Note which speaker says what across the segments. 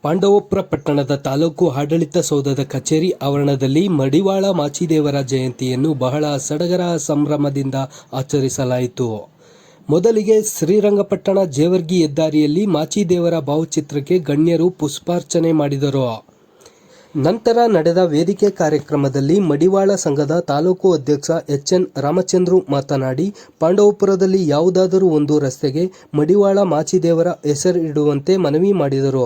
Speaker 1: ಪಾಂಡವಪುರ ಪಟ್ಟಣದ ತಾಲೂಕು ಆಡಳಿತ ಸೌಧದ ಕಚೇರಿ ಆವರಣದಲ್ಲಿ ಮಡಿವಾಳ ಮಾಚಿದೇವರ ಜಯಂತಿಯನ್ನು ಬಹಳ ಸಡಗರ ಸಂಭ್ರಮದಿಂದ ಆಚರಿಸಲಾಯಿತು. ಮೊದಲಿಗೆ ಶ್ರೀರಂಗಪಟ್ಟಣ ಜೇವರ್ಗಿ ಹೆದ್ದಾರಿಯಲ್ಲಿ ಮಾಚಿದೇವರ ಭಾವಚಿತ್ರಕ್ಕೆ ಗಣ್ಯರು ಪುಷ್ಪಾರ್ಚನೆ ಮಾಡಿದರು. ನಂತರ ನಡೆದ ವೇದಿಕೆ ಕಾರ್ಯಕ್ರಮದಲ್ಲಿ ಮಡಿವಾಳ ಸಂಘದ ತಾಲೂಕು ಅಧ್ಯಕ್ಷ ಎಚ್.ಎನ್. ರಾಮಚಂದ್ರು ಮಾತನಾಡಿ, ಪಾಂಡವಪುರದಲ್ಲಿ ಯಾವುದಾದರೂ ಒಂದು ರಸ್ತೆಗೆ ಮಡಿವಾಳ ಮಾಚಿದೇವರ ಹೆಸರಿಡುವಂತೆ ಮನವಿ ಮಾಡಿದರು.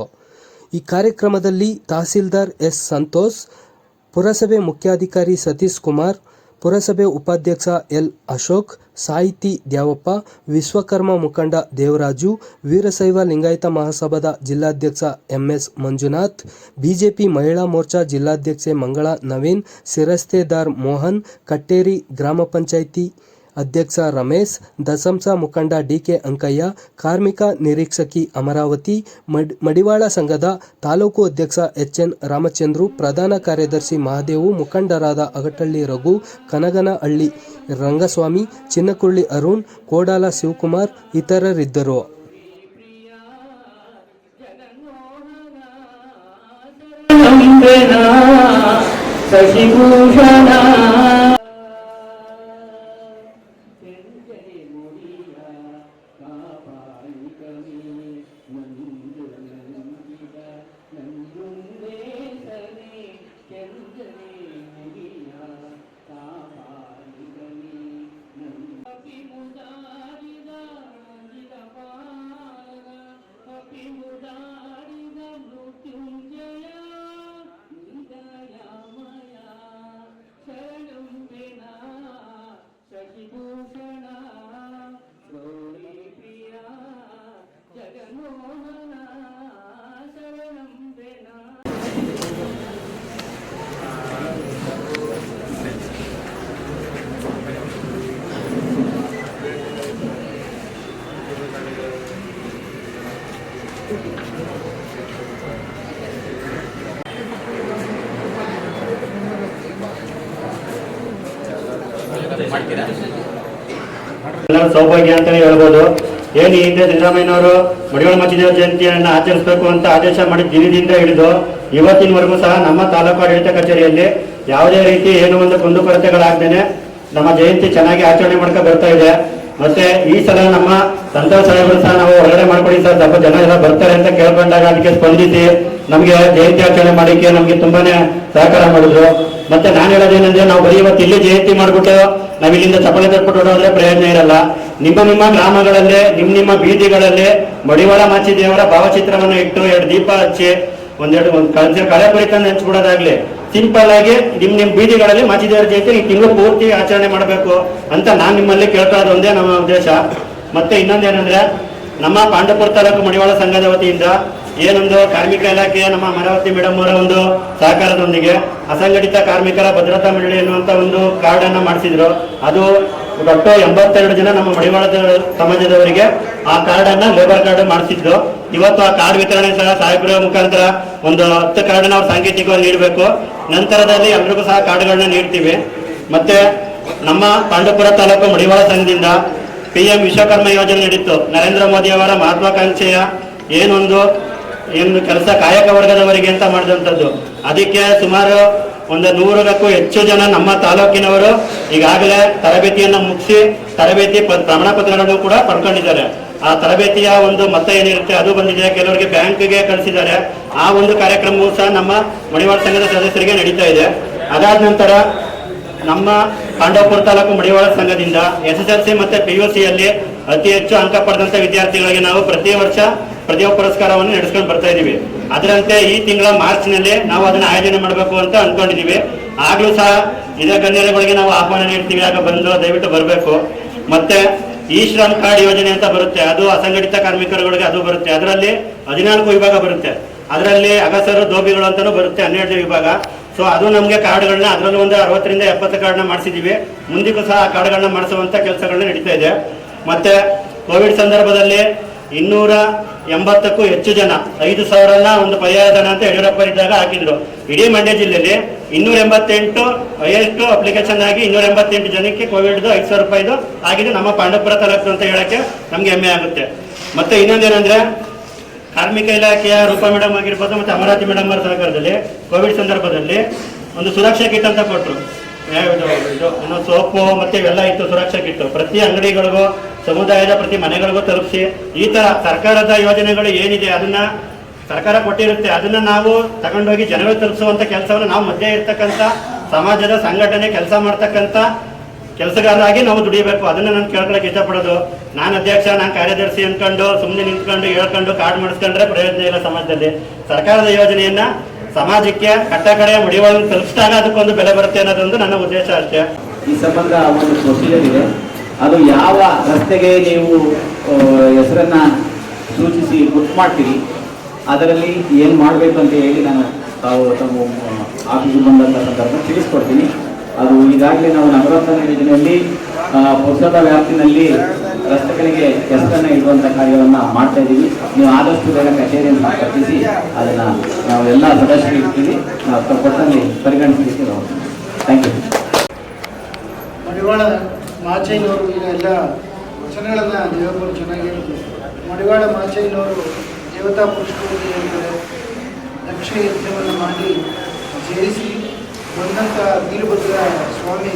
Speaker 1: ಈ ಕಾರ್ಯಕ್ರಮದಲ್ಲಿ ತಹಸೀಲ್ದಾರ್ ಎಸ್. ಸಂತೋಷ್, ಪುರಸಭೆ ಮುಖ್ಯಾಧಿಕಾರಿ ಸತೀಶ್ ಕುಮಾರ್, ಪುರಸಭೆ ಉಪಾಧ್ಯಕ್ಷ ಎಲ್. ಅಶೋಕ್, ಸಾಹಿತಿ ದ್ಯಾವಪ್ಪ, ವಿಶ್ವಕರ್ಮ ಮುಖಂಡ ದೇವರಾಜು, ವೀರಶೈವ ಲಿಂಗಾಯತ ಮಹಾಸಭಾದ ಜಿಲ್ಲಾಧ್ಯಕ್ಷ ಎಂ.ಎಸ್. ಮಂಜುನಾಥ್, ಬಿಜೆಪಿ ಮಹಿಳಾ ಮೋರ್ಚಾ ಜಿಲ್ಲಾಧ್ಯಕ್ಷೆ ಮಂಗಳಾ ನವೀನ್, ಶಿರಸ್ತೇದಾರ್ ಮೋಹನ್, ಕಟ್ಟೇರಿ ಗ್ರಾಮ ಪಂಚಾಯಿತಿ ಅಧ್ಯಕ್ಷ ರಮೇಶ್, ದಸಂಸ ಮುಖಂಡ ಡಿ.ಕೆ. ಅಂಕಯ್ಯ, ಕಾರ್ಮಿಕ ನಿರೀಕ್ಷಕಿ ಅಮರಾವತಿ, ಮಡಿವಾಳ ಸಂಘದ ತಾಲೂಕು ಅಧ್ಯಕ್ಷ ಎಚ್.ಎನ್. ರಾಮಚಂದ್ರು, ಪ್ರಧಾನ ಕಾರ್ಯದರ್ಶಿ ಮಹಾದೇವು, ಮುಖಂಡರಾದ ಅಗಟಳ್ಳಿ ರಘು, ಕನಗನಹಳ್ಳಿ ರಂಗಸ್ವಾಮಿ, ಚಿನ್ನಕುರ್ಳಿ ಅರುಣ್, ಕೋಡಾಲ ಶಿವಕುಮಾರ್ ಇತರರಿದ್ದರು.
Speaker 2: ಸೌಭಾಗ್ಯ ಅಂತಾನೆ ಹೇಳ್ಬೋದು. ಏನು ಈ ಹಿಂದೆ ಸಿದ್ದರಾಮಯ್ಯನವರು ಮಡಿವಾಳ ಮಾಚಿದೇವರ ಜಯಂತಿಯನ್ನು ಆಚರಿಸಬೇಕು ಅಂತ ಆದೇಶ ಮಾಡಿದ ದಿನದಿಂದ ಹಿಡಿದು ಇವತ್ತಿನವರೆಗೂ ಸಹ ನಮ್ಮ ತಾಲೂಕು ಆಡಳಿತ ಕಚೇರಿಯಲ್ಲಿ ಯಾವುದೇ ರೀತಿ ಏನು ಒಂದು ಕುಂದುಕೊರತೆಗಳಾಗ್ದೇನೆ ನಮ್ಮ ಜಯಂತಿ ಚೆನ್ನಾಗಿ ಆಚರಣೆ ಮಾಡ್ಕೊ ಬರ್ತಾ ಇದೆ. ಮತ್ತೆ ಈ ಸಲ ನಮ್ಮ ಸಂತೋಷ್ ಸಾಹೇಬರು ಸಹ ನಾವು ಹೊರಗಡೆ ಮಾಡ್ಕೊಡಿ ಸರ್, ಸ್ವಲ್ಪ ಜನ ಎಲ್ಲ ಬರ್ತಾರೆ ಅಂತ ಕೇಳ್ಕೊಂಡಾಗ ಅದಕ್ಕೆ ಸ್ಪಂದಿಸಿ ನಮ್ಗೆ ಜಯಂತಿ ಆಚರಣೆ ಮಾಡಿಕ್ಕೆ ನಮ್ಗೆ ತುಂಬಾನೇ ಸಹಕಾರ ಮಾಡಿದ್ರು. ಮತ್ತೆ ನಾನು ಹೇಳೋದೇನಂದ್ರೆ, ನಾವು ಬರೀ ಇವತ್ತು ಇಲ್ಲಿ ಜಯಂತಿ ಮಾಡ್ಬಿಟ್ಟು ನಾವ್ ಇಲ್ಲಿಂದ ಚಪ್ಪಲಿ ತಟ್ಬಿಟ್ಟು ಹೊಡೋದ್ರೆ ಪ್ರಯೋಜನ ಇರಲ್ಲ. ನಿಮ್ಮ ಗ್ರಾಮಗಳಲ್ಲಿ ನಿಮ್ಮ ಬೀದಿಗಳಲ್ಲಿ ಮಡಿವಾಳ ಮಾಚಿದೇವರ ಭಾವಚಿತ್ರವನ್ನು ಇಟ್ಟು 2 ದೀಪ ಹಚ್ಚಿ ಒಂದೆರಡು ಕಳೆಪುರಿ ತಂದು ಹಂಚ್ಬಿಡೋದಾಗ್ಲಿ, ಸಿಂಪಲ್ ಆಗಿ ನಿಮ್ ಬೀದಿಗಳಲ್ಲಿ ಮಾಚಿದೇವರ ಜಯಂತಿ ಈ ತಿಂಗಳು ಪೂರ್ತಿ ಆಚರಣೆ ಮಾಡಬೇಕು ಅಂತ ನಾನ್ ನಿಮ್ಮಲ್ಲಿ ಕೇಳ್ಕೊಳ್ಳೋದು ಒಂದೇ ನಮ್ಮ ಉದ್ದೇಶ. ಮತ್ತೆ ಇನ್ನೊಂದೇನಂದ್ರೆ, ನಮ್ಮ ಪಾಂಡವಪುರ ತಾಲೂಕು ಮಡಿವಾಳ ಸಂಘದ ವತಿಯಿಂದ ಏನೊಂದು ಕಾರ್ಮಿಕ ಇಲಾಖೆಯ ನಮ್ಮ ಅಮರಾವತಿ ಮೇಡಮ್ ಅವರ ಒಂದು ಸಹಕಾರದೊಂದಿಗೆ ಅಸಂಘಟಿತ ಕಾರ್ಮಿಕರ ಭದ್ರತಾ ಮಂಡಳಿ ಎನ್ನುವಂತ ಒಂದು ಕಾರ್ಡ್ ಅನ್ನ ಮಾಡಿಸಿದ್ರು. ಅದು ಒಟ್ಟು 82 ಜನ ನಮ್ಮ ಮಡಿವಾಳ ಸಮಾಜದವರಿಗೆ ಆ ಕಾರ್ಡ್ ಅನ್ನ ಲೇಬರ್ ಕಾರ್ಡ್ ಮಾಡಿಸಿದ್ದು. ಇವತ್ತು ಆ ಕಾರ್ಡ್ ವಿತರಣೆ ಸಹ ಸಾಹೇಬರ ಮುಖಾಂತರ ಒಂದು 10 ಕಾರ್ಡ್ ಅನ್ನ ಅವ್ರು ಸಾಂಕೇತಿಕವಾಗಿ ನೀಡಬೇಕು. ನಂತರದಲ್ಲಿ ಎಲ್ರಿಗೂ ಸಹ ಕಾರ್ಡ್ಗಳನ್ನ ನೀಡ್ತೀವಿ. ಮತ್ತೆ ನಮ್ಮ ಪಾಂಡವಪುರ ತಾಲೂಕು ಮಡಿವಾಳ ಸಂಘದಿಂದ PM ವಿಶ್ವಕರ್ಮ ಯೋಜನೆ ನಡೀತು. ನರೇಂದ್ರ ಮೋದಿ ಅವರ ಮಹತ್ವಾಕಾಂಕ್ಷೆಯ ಏನು ಕೆಲಸ ಕಾಯಕ ವರ್ಗದವರಿಗೆ ಅಂತ ಮಾಡಿದಂಥದ್ದು. ಅದಕ್ಕೆ ಸುಮಾರು 100ಕ್ಕೂ ಹೆಚ್ಚು ಜನ ನಮ್ಮ ತಾಲೂಕಿನವರು ಈಗಾಗಲೇ ತರಬೇತಿಯನ್ನ ಮುಗಿಸಿ ತರಬೇತಿ ಪ್ರಮಾಣ ಪತ್ರಗಳನ್ನು ಕೂಡ ಪಡ್ಕೊಂಡಿದ್ದಾರೆ. ಆ ತರಬೇತಿಯ ಒಂದು ಮೊತ್ತ ಏನಿರುತ್ತೆ ಅದು ಬಂದಿದೆ. ಕೆಲವರಿಗೆ ಬ್ಯಾಂಕ್ಗೆ ಕಳಿಸಿದ್ದಾರೆ. ಆ ಒಂದು ಕಾರ್ಯಕ್ರಮವೂ ಸಹ ನಮ್ಮ ಮಡಿವಾಳ ಸಂಘದ ಸದಸ್ಯರಿಗೆ ನಡೀತಾ ಇದೆ. ಅದಾದ ನಂತರ ನಮ್ಮ ಪಾಂಡವಪುರ ತಾಲೂಕು ಮಡಿವಾಳ ಸಂಘದಿಂದ SSLC ಮತ್ತೆ PUC ಯಲ್ಲಿ ಅತಿ ಹೆಚ್ಚು ಅಂಕ ಪಡೆದಂತ ವಿದ್ಯಾರ್ಥಿಗಳಿಗೆ ನಾವು ಪ್ರತಿ ವರ್ಷ ಪ್ರತಿಭಾ ಪುರಸ್ಕಾರವನ್ನು ನಡೆಸ್ಕೊಂಡು ಬರ್ತಾ ಇದೀವಿ. ಅದರಂತೆ ಈ ತಿಂಗಳ ಮಾರ್ಚ್ನಲ್ಲಿ ನಾವು ಅದನ್ನ ಆಯೋಜನೆ ಮಾಡಬೇಕು ಅಂತ ಅನ್ಕೊಂಡಿದೀವಿ. ಆಗ್ಲೂ ಸಹ ಇದೇ ಗಣ್ಯರುಗಳಿಗೆ ನಾವು ಆಹ್ವಾನ ನೀಡ್ತೀವಿ, ಆಗ ಬಂದು ದಯವಿಟ್ಟು ಬರಬೇಕು. ಮತ್ತೆ ಈ ಶ್ರಮ್ ಕಾರ್ಡ್ ಯೋಜನೆ ಅಂತ ಬರುತ್ತೆ, ಅದು ಅಸಂಘಟಿತ ಕಾರ್ಮಿಕರುಗಳಿಗೆ ಅದು ಬರುತ್ತೆ. ಅದರಲ್ಲಿ 14 ವಿಭಾಗ ಬರುತ್ತೆ. ಅದರಲ್ಲಿ ಅಗಸರು ದೋಬಿಗಳು ಅಂತಾನು ಬರುತ್ತೆ, 12 ವಿಭಾಗ. ಸೊ ಅದು ನಮಗೆ ಕಾರ್ಡ್ಗಳನ್ನ ಅದರಲ್ಲೂ ಒಂದು 60ರಿಂದ 70 ಕಾರ್ಡ್ನ ಮಾಡಿಸಿದೀವಿ. ಮುಂದಕ್ಕೂ ಸಹ ಆ ಕಾರ್ಡ್ಗಳನ್ನ ಮಾಡಿಸುವಂತ ಕೆಲಸಗಳನ್ನ ನಡೀತಾ ಇದೆ. ಮತ್ತೆ ಕೋವಿಡ್ ಸಂದರ್ಭದಲ್ಲಿ 280ಕ್ಕೂ ಹೆಚ್ಚು ಜನ 5,000 ಒಂದು ಪರ್ಯಾಯಧನ ಅಂತ ಯಡಿಯೂರಪ್ಪ ಇದ್ದಾಗ ಹಾಕಿದ್ರು. ಇಡೀ ಮಂಡ್ಯ ಜಿಲ್ಲೆಯಲ್ಲಿ 288 ಹೈಯೆಸ್ಟ್ ಅಪ್ಲಿಕೇಶನ್ ಆಗಿ 288 ಜನಕ್ಕೆ ಕೋವಿಡ್ 5,000 ರೂಪಾಯಿದು ಆಗಿದೆ ನಮ್ಮ ಪಾಂಡವಪುರ ತಾಲೂಕು ಅಂತ ಹೇಳಕ್ಕೆ ನಮ್ಗೆ ಹೆಮ್ಮೆ ಆಗುತ್ತೆ. ಮತ್ತೆ ಇನ್ನೊಂದೇನಂದ್ರೆ, ಕಾರ್ಮಿಕ ಇಲಾಖೆಯ ರೂಪಾ ಮೇಡಮ್ ಆಗಿರ್ಬೋದು ಮತ್ತು ಅಮರಾವತಿ ಮೇಡಮ್ ಅವರ ಸಹಕಾರದಲ್ಲಿ ಕೋವಿಡ್ ಸಂದರ್ಭದಲ್ಲಿ ಒಂದು ಸುರಕ್ಷಾ ಕಿಟ್ ಅಂತ ಕೊಟ್ಟರು. ಸೋಪು ಮತ್ತೆ ಇವೆಲ್ಲ ಇತ್ತು, ಸುರಕ್ಷಾ ಕಿಟ್ ಪ್ರತಿ ಅಂಗಡಿಗಳಿಗೂ ಸಮುದಾಯದ ಪ್ರತಿ ಮನೆಗಳಿಗೂ ತಲುಪಿಸಿ ಈ ತರ ಸರ್ಕಾರದ ಯೋಜನೆಗಳು ಏನಿದೆ ಅದನ್ನ ಸರ್ಕಾರ ಕೊಟ್ಟಿರುತ್ತೆ, ಅದನ್ನ ನಾವು ತಗೊಂಡೋಗಿ ಜನಗಳು ತಲುಪಿಸುವಂತ ಕೆಲಸವನ್ನು ನಾವು ಮಧ್ಯೆ ಇರ್ತಕ್ಕಂಥ ಸಮಾಜದ ಸಂಘಟನೆ ಕೆಲಸ ಮಾಡ್ತಕ್ಕಂಥ ಕೆಲಸಗಾರರಾಗಿ ನಾವು ದುಡಿಬೇಕು. ಅದನ್ನ ನಾನು ಕೇಳ್ಕೊಳಕ್ಕೆ ಇಷ್ಟಪಡೋದು. ನಾನು ಅಧ್ಯಕ್ಷ, ನಾನು ಕಾರ್ಯದರ್ಶಿ ಅನ್ಕೊಂಡು ಸುಮ್ಮನೆ ನಿಂತ್ಕೊಂಡು ಹೇಳ್ಕೊಂಡು ಕಾರ್ಡ್ ಮಾಡಿಸ್ಕೊಂಡ್ರೆ ಪ್ರಯೋಜನ ಇಲ್ಲ. ಸಮಾಜದಲ್ಲಿ ಸರ್ಕಾರದ ಯೋಜನೆಯನ್ನ ಸಮಾಜಕ್ಕೆ ಕಟ್ಟ ಕಡೆಯ ಮಡಿವಾಳ ತಲುಪಿಸಿದಾಗ ಅದಕ್ಕೊಂದು ಬೆಲೆ ಬರುತ್ತೆ ಅನ್ನೋದೊಂದು ನನ್ನ ಉದ್ದೇಶ ಅಷ್ಟೇ.
Speaker 3: ಈ ಸಂಬಂಧ ಒಂದು ಪ್ರೊಸೀಜರ್ ಇದೆ, ಅದು ಯಾವ ರಸ್ತೆಗೆ ನೀವು ಹೆಸರನ್ನ ಸೂಚಿಸಿ ಬುಕ್ ಮಾಡ್ತೀರಿ ಅದರಲ್ಲಿ ಏನು ಮಾಡಬೇಕು ಅಂತ ಹೇಳಿ ನಾನು ತಾವು ತಮ್ಮ ಆಫೀಸಿಗೆ ಬಂದಂಥ ಸಂದರ್ಭ ತಿಳಿಸ್ಕೊಡ್ತೀನಿ. ಅದು ಈಗಾಗಲೇ ನಾವು ನಗರೋತ್ಥಾನ ಯೋಜನೆಯಲ್ಲಿ ಪುಸ್ತಕ ವ್ಯಾಪ್ತಿನಲ್ಲಿ ರಸ್ತೆಗಳಿಗೆ ಹೆಸರನ್ನು ಇಡುವಂಥ ಕಾರ್ಯವನ್ನು ಮಾಡ್ತಾ ಇದ್ದೀವಿ. ನೀವು ಆದಷ್ಟು ಬೇಗ ಕಚೇರಿಯನ್ನು ಕಟ್ಟಿಸಿ ಅದನ್ನು ನಾವು ಎಲ್ಲ ಸದಸ್ಯರಿಗೆ ಇರ್ತೀವಿ, ನಾವು ಕೊಟ್ಟಲ್ಲಿ ಪರಿಗಣಿಸಲಿಕ್ಕೆ ನಾವು. Thank you.
Speaker 4: ಮಡಿವಾಳ ಮಾಚಯ್ಯನವರು ಈಗ ಎಲ್ಲ ವಚನಗಳನ್ನು ದೇವರವರು ಚೆನ್ನಾಗಿ ಹೇಳ್ತಾರೆ. ಮಡಿವಾಳ ಮಾಚಯ್ಯನವರು ದೇವತಾ ಪುರುಷರು ಹೇಳ್ತಾರೆ. ದಕ್ಷ ಯಜ್ಞವನ್ನು ಮಾಡಿ ಸೇರಿಸಿ ಬಂದಂಥ ವೀರಭದ್ರ ಸ್ವಾಮಿ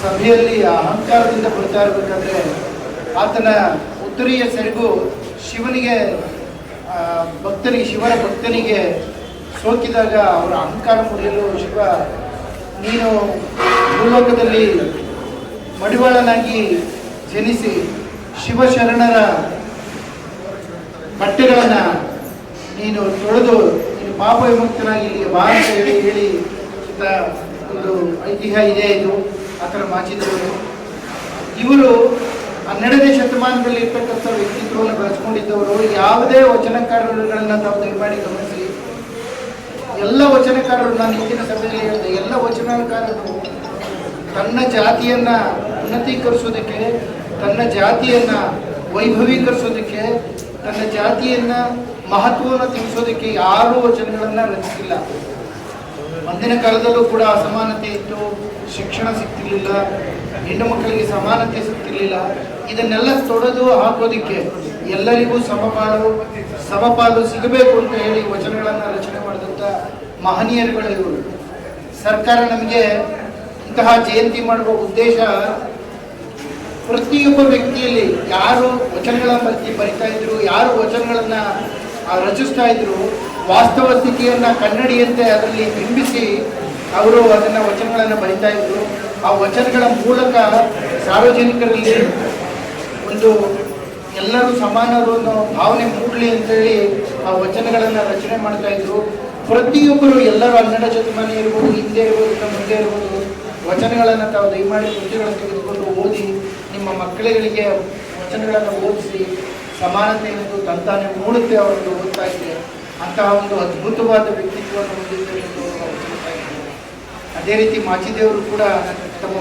Speaker 4: ಸಭೆಯಲ್ಲಿ ಅಹಂಕಾರದಿಂದ ಬರ್ತಾ ಇರಬೇಕಾದ್ರೆ ಆತನ ಉತ್ತರೀಯ ಸೆರಗು ಶಿವನಿಗೆ ಶಿವರ ಭಕ್ತನಿಗೆ ಸೋಕಿದಾಗ ಅವರ ಅಹಂಕಾರ ಮುರಿಯಲು ಶಿವ, ನೀನು ಭೂಲೋಕದಲ್ಲಿ ಮಡಿವಾಳನಾಗಿ ಜನಿಸಿ ಶಿವಶರಣರ ಬಟ್ಟೆಗಳನ್ನು ನೀನು ತೊಳೆದು ನೀನು ಪಾಪ ವಿಮುಕ್ತನಾಗಿ ಇಲ್ಲಿಗೆ ಬಾ ಅಂತ ಹೇಳಿ ಒಂದು ಐತಿಹ್ಯ ಇದೆ. ಇದು ಆ ಥರ ಮಾಚಿದವರು. ಇವರು 12ನೇ ಶತಮಾನದಲ್ಲಿ ಇರ್ತಕ್ಕಂಥ ವ್ಯಕ್ತಿತ್ವವನ್ನು ಬೆಳೆಸ್ಕೊಂಡಿದ್ದವರು. ಯಾವುದೇ ವಚನಕಾರರುಗಳನ್ನ ತಾವು ದಯಮಾಡಿ ಗಮನಿಸಿ. ಎಲ್ಲ ವಚನಕಾರರು, ನಾನು ಹಿಂದಿನ ಸಭೆಯಲ್ಲಿ ಹೇಳಿದೆ, ಎಲ್ಲ ವಚನಕಾರರು ತನ್ನ ಜಾತಿಯನ್ನ ಉನ್ನತೀಕರಿಸೋದಕ್ಕೆ, ತನ್ನ ಜಾತಿಯನ್ನ ವೈಭವೀಕರಿಸೋದಕ್ಕೆ, ತನ್ನ ಜಾತಿಯನ್ನ ಮಹತ್ವವನ್ನು ತಿಳಿಸೋದಕ್ಕೆ ಯಾರೂ ವಚನಗಳನ್ನ ರಚಿಸಿಲ್ಲ. ಅಂದಿನ ಕಾಲದಲ್ಲೂ ಕೂಡ ಅಸಮಾನತೆ ಇತ್ತು, ಶಿಕ್ಷಣ ಸಿಗ್ತಿರ್ಲಿಲ್ಲ, ಹೆಣ್ಣು ಮಕ್ಕಳಿಗೆ ಸಮಾನತೆ ಸಿಗ್ತಿರ್ಲಿಲ್ಲ. ಇದನ್ನೆಲ್ಲ ತೊಡೆದು ಹಾಕೋದಿಕ್ಕೆ ಎಲ್ಲರಿಗೂ ಸಮಪಾಲು ಸಿಗಬೇಕು ಅಂತ ಹೇಳಿ ವಚನಗಳನ್ನು ರಚನೆ ಮಾಡಿದಂಥ ಮಹನೀಯರುಗಳು ಇವರು. ಸರ್ಕಾರ ನಮಗೆ ಇಂತಹ ಜಯಂತಿ ಮಾಡುವ ಉದ್ದೇಶ ಪ್ರತಿಯೊಬ್ಬ ವ್ಯಕ್ತಿಯಲ್ಲಿ ಯಾರು ವಚನಗಳ ಬಗ್ಗೆ ಬರಿತಾ ಇದ್ರು, ಯಾರು ವಚನಗಳನ್ನ ರಚಿಸ್ತಾ ಇದ್ರು, ವಾಸ್ತವ ಸ್ಥಿತಿಯನ್ನ ಕನ್ನಡಿಯಂತೆ ಅದರಲ್ಲಿ ಬಿಂಬಿಸಿ ಅವರು ಅದನ್ನ ವಚನಗಳನ್ನು ಬರಿತಾ ಇದ್ರು. ಆ ವಚನಗಳ ಮೂಲಕ ಸಾರ್ವಜನಿಕರಲ್ಲಿ ಒಂದು ಎಲ್ಲರೂ ಸಮಾನರು ಅನ್ನೋ ಭಾವನೆ ಮೂಡಲಿ ಅಂತೇಳಿ ಆ ವಚನಗಳನ್ನು ರಚನೆ ಮಾಡ್ತಾ ಇದ್ರು. ಪ್ರತಿಯೊಬ್ಬರು, ಎಲ್ಲರೂ 12 ಶತಮಾನ ಇರ್ಬೋದು, ಹಿಂದೆ ಇರ್ಬೋದು, ಮುಂದೆ ಇರ್ಬೋದು, ವಚನಗಳನ್ನು ತಾವು ದಯಮಾಡಿ ಕೃತಿಗಳನ್ನು ತೆಗೆದುಕೊಂಡು ಓದಿ ನಿಮ್ಮ ಮಕ್ಕಳುಗಳಿಗೆ ವಚನಗಳನ್ನು ಓದಿಸಿ ಸಮಾನತೆ ಎಂದು ತಂತಾನೆ ಮೂಡುತ್ತೆ ಅವರನ್ನು ಓದ್ತಾ ಇದ್ದಾರೆ. ಅಂತಹ ಒಂದು ಅದ್ಭುತವಾದ ವ್ಯಕ್ತಿತ್ವವನ್ನು ಹೊಂದಿದ್ದಾರೆ ಎಂದು ಹೇಳ್ತಾ ಇದ್ದಾರೆ. ಅದೇ ರೀತಿ ಮಾಚಿದೇವರು ಕೂಡ ತಮ್ಮ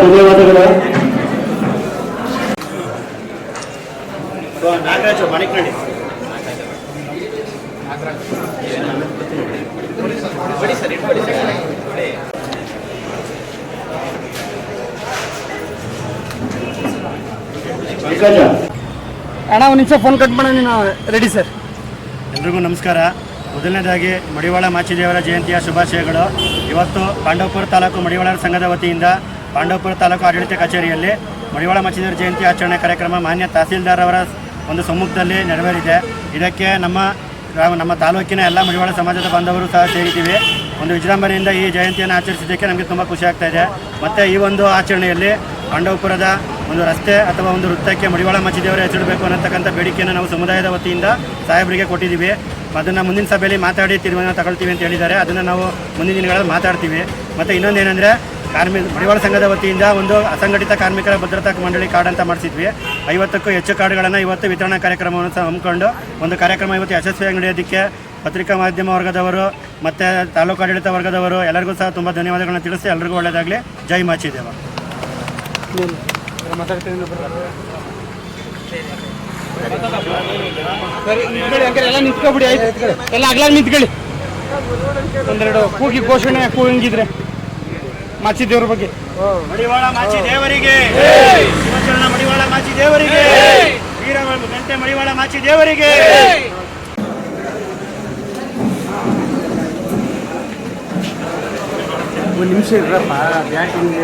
Speaker 2: ಧನ್ಯವಾದಗಳು. ನಾಗರಾಜು ಮಾಣಿಕನಹಳ್ಳಿ.
Speaker 4: ಅಣ್ಣ ಒಂದು ನಿಮಿಷ ಫೋನ್ ಕಟ್ ಮಾಡೋಣ, ನಾವು ರೆಡಿ ಸರ್.
Speaker 2: ಎಲ್ರಿಗೂ ನಮಸ್ಕಾರ. ಮೊದಲನೇದಾಗಿ ಮಡಿವಾಳ ಮಾಚಿದೇವರ ಜಯಂತಿಯ ಶುಭಾಶಯಗಳು. ಇವತ್ತು ಪಾಂಡವಪುರ ತಾಲೂಕು ಮಡಿವಾಳರ ಸಂಘದ ವತಿಯಿಂದ ಪಾಂಡವಪುರ ತಾಲೂಕು ಆಡಳಿತ ಕಚೇರಿಯಲ್ಲಿ ಮಡಿವಾಳ ಮಾಚಿದೇವರ ಜಯಂತಿ ಆಚರಣೆ ಕಾರ್ಯಕ್ರಮ ಮಾನ್ಯ ತಹಸೀಲ್ದಾರ್ ಅವರ ಒಂದು ಸಮ್ಮುಖದಲ್ಲಿ ನೆರವೇರಿದೆ. ಇದಕ್ಕೆ ನಮ್ಮ ತಾಲೂಕಿನ ಎಲ್ಲ ಮಡಿವಾಳ ಸಮಾಜದ ಬಾಂಧವರು ಸಹ ಸೇರಿದ್ದೀವಿ. ಒಂದು ವಿಜೃಂಭಣೆಯಿಂದ ಈ ಜಯಂತಿಯನ್ನು ಆಚರಿಸಿದ್ದಕ್ಕೆ ನಮಗೆ ತುಂಬ ಖುಷಿ ಆಗ್ತಾ ಇದೆ. ಮತ್ತು ಈ ಒಂದು ಆಚರಣೆಯಲ್ಲಿ ಪಾಂಡವಪುರದ ಒಂದು ರಸ್ತೆ ಅಥವಾ ಒಂದು ವೃತ್ತಕ್ಕೆ ಮಡಿವಾಳ ಮಾಚಿದೇವರ ಹೆಸರಿಡಬೇಕು ಅನ್ನತಕ್ಕಂಥ ಬೇಡಿಕೆಯನ್ನು ನಾವು ಸಮುದಾಯದ ವತಿಯಿಂದ ಸಾಹೇಬರಿಗೆ ಕೊಟ್ಟಿದ್ದೀವಿ. ಅದನ್ನು ಮುಂದಿನ ಸಭೆಯಲ್ಲಿ ಮಾತಾಡಿ ತೀರ್ಮಾನ ತಗೊಳ್ತೀವಿ ಅಂತ ಹೇಳಿದ್ದಾರೆ. ಅದನ್ನು ನಾವು ಮುಂದಿನ ದಿನಗಳಲ್ಲಿ ಮಾತಾಡ್ತೀವಿ. ಮತ್ತು ಇನ್ನೊಂದೇನೆಂದರೆ ಮಡಿವಾಳ ಸಂಘದ ವತಿಯಿಂದ ಒಂದು ಅಸಂಘಟಿತ ಕಾರ್ಮಿಕರ ಭದ್ರತಾ ಮಂಡಳಿ ಕಾರ್ಡ್ ಅಂತ ಮಾಡಿಸಿದ್ವಿ. 50ಕ್ಕೂ ಹೆಚ್ಚು ಕಾರ್ಡ್ಗಳನ್ನು ಇವತ್ತು ವಿತರಣಾ ಕಾರ್ಯಕ್ರಮವನ್ನು ಸಹ ಹಮ್ಮಿಕೊಂಡು ಒಂದು ಕಾರ್ಯಕ್ರಮ ಇವತ್ತು ಯಶಸ್ವಿಯಾಗಿ ನಡೆಯೋದಕ್ಕೆ ಪತ್ರಿಕಾ ಮಾಧ್ಯಮ ವರ್ಗದವರು ಮತ್ತು ತಾಲೂಕು ಆಡಳಿತ ವರ್ಗದವರು ಎಲ್ಲರಿಗೂ ಸಹ ತುಂಬ ಧನ್ಯವಾದಗಳನ್ನು ತಿಳಿಸಿ ಎಲ್ಲರಿಗೂ ಒಳ್ಳೆಯದಾಗಲಿ. ಜೈ ಮಾಚಿದೇವ.
Speaker 4: ಎಲ್ಲ ನಿಂತ್ಕೊಬಿಡಿ, ಆಯ್ತು, ಎಲ್ಲ ಅಗ್ಲಾಗ ನಿಂತ್ಕೊಳ್ಳಿ. ಒಂದೆರಡು ಕೂಗಿ ಘೋಷಣೆ ಕೂಗಿದ್ರೆ ಮಾಚಿದೇವ್ರ ಬಗ್ಗೆ.
Speaker 2: ಮಡಿವಾಳ ಮಾಚಿದೇವರಿಗೆ, ಶಿವಚರಣ ಮಡಿವಾಳ ಮಾಚಿದೇವರಿಗೆ. ವೀರ ಗಂಟೆ ಮಡಿವಾಳ ಮಾಚಿ ದೇವರಿಗೆ.
Speaker 5: ಒಂದು ನಿಮಿಷ ಇರಪ್ಪ ಬ್ಯಾಟಿಂಗ್